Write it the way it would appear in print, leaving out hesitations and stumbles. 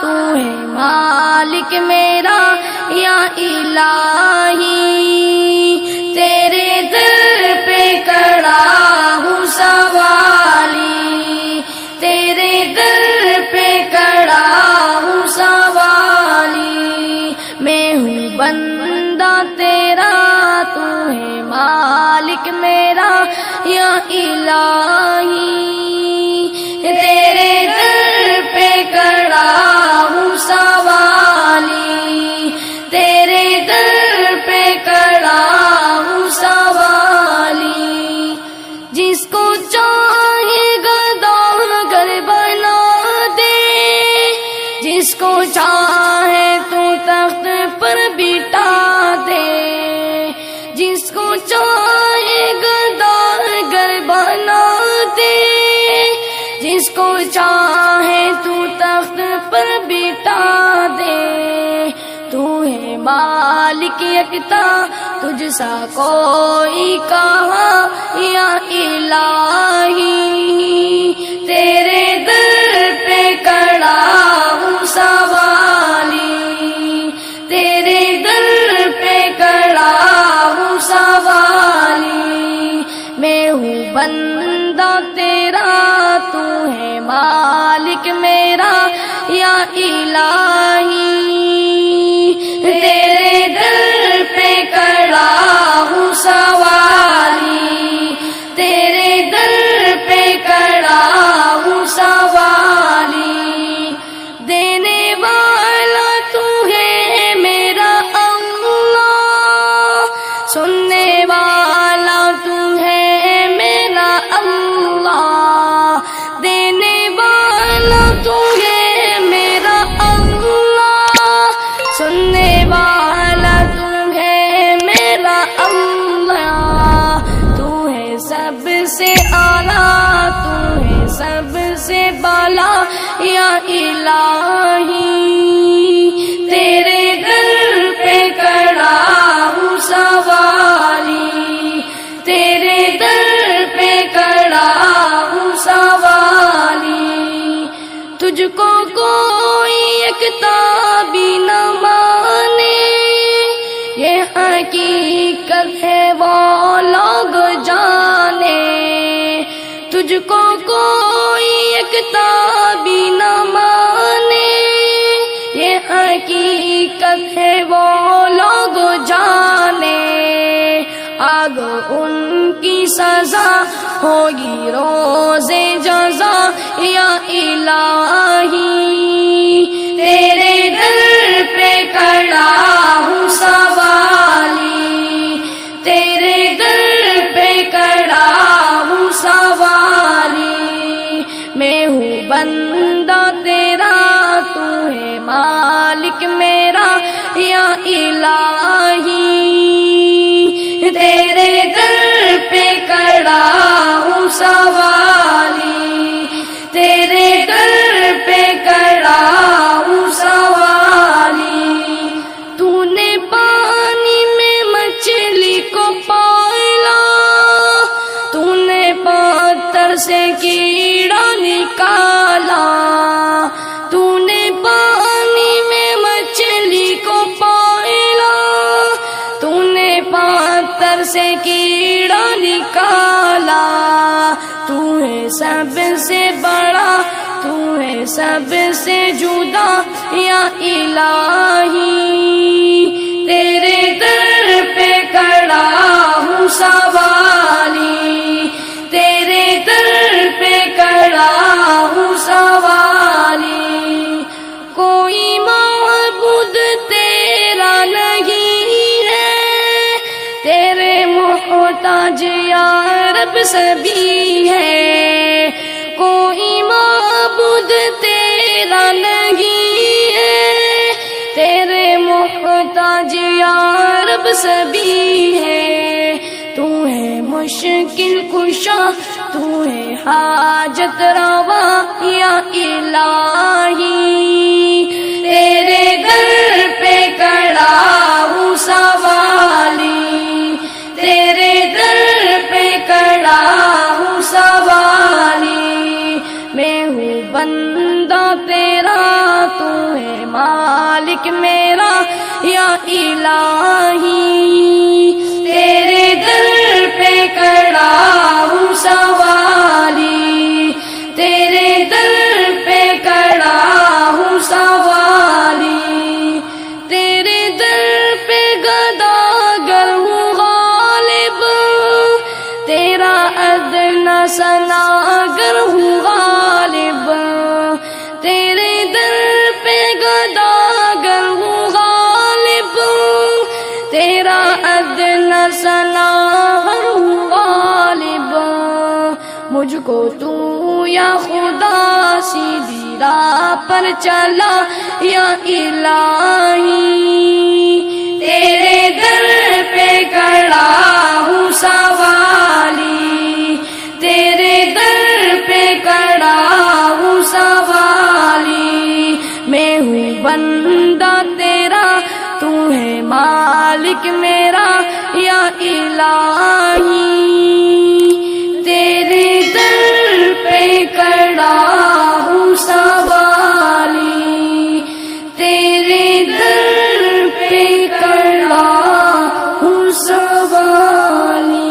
تو ہے مالک میرا یا الہی، تیرے در پہ کھڑا ہوں سوالی، تیرے در پہ کھڑا ہوں سوالی، میں ہوں بندہ تیرا تو ہے مالک میرا یا الہی، تیرے در پہ کھڑا ہوں سوالی، تیرے در پہ کھڑا ہوں سوالی، جس کو چاہے گداگر بنا دے، جس کو چاہے تو تخت پر بٹھا دے، جس کو چاہے گداگر بنا دے، جس کو چاہے تو تخت پر بٹھا دے، تو ہے مالک یکتا تجھ سا کوئی کہاں یا الہی، تیرے در پہ کھڑا ہوں سوالی، تیرے در پہ کھڑا ہوں سوالی، میں ہوں بندہ تیرا تو ہے مالک میرا یا الہی، تیرے در پہ کھڑا ہوں سوالی، تیرے در پہ کھڑا ہوں سوالی، دینے والا تو ہے میرا اللہ، سننے والا تو ہے میرا اللہ، دینے والا تو ہے میرا اللہ، سننے والا تو ہے میرا اللہ، تو ہے سب سے اعلیٰ، تو ہے سب سے بالا یا الہی، تیرے در پہ کھڑا ہوں سوالی، تیرے در پہ کھڑا ہوں سوالی، تجھ کو کوئی یکتا بھی نہ مانے، یہ حقیقت ہے وہ لوگ جانے، تجھ کو کوئی یکتا بھی نہ مانے، یہ حقیقت ہے وہ لوگ جانے، آگ ان کی سزا ہوگی روز جزا یا الہی، تیرے در پہ کھڑا ہوں سوالی، تیرے در پہ کھڑا ہوں سوالی، میں ہوں بندہ تیرا تو ہے مالک میرا یا الہی، تیرے در پہ کھڑا ہوں سوالی، تیرے در پہ کھڑا ہوں سوالی، تو نے پانی میں مچھلی کو پالا، تو نے پتھر سے کیڑا نکالا، تو نے پانی میں مچھلی کو پالا، تو نے پتھر سے کیڑا نکالا، تو ہے سب سے بڑا، تو ہے سب سے جدا یا الہی، تیرے در پہ کھڑا ہوں سوالی، تیرے در پہ کھڑا ہوں سوالی، کوئی معبود تیرا نہیں ہے، تیرے محتاج یا رب سبھی ہے، کوئی معبود تیرا نہیں ہے، تیرے محتاج یا رب سبھی ہے، تو ہے مشکل کشا، تو ہے حاجت روا یا الہی، تیرے در پہ کھڑا ہوں سوالی، تیرے در پہ کھڑا ہوں سوالی، میں ہوں بندہ تیرا تو ہے مالک میرا یا الہی، تیرے در پہ کھڑا ہوں سوالی، تیرے در پہ کھڑا ہوں سوالی، تیرے در پہ گداگر ہوں غالب، تیرا ادنا سناگر ہوں غالب، تیرے در پہ گداگر ہوں غالب، تیرا ادنا سناگر ہوں غالب، مجھ کو تو یا خدا سیدھی راہ پر چلا یا الہی، تیرے در پہ کھڑا ہوں سوالی، تیرے در پہ کھڑا ہوں سوالی، میں ہوں بندہ تیرا تو ہے مالک میرا یا الہی۔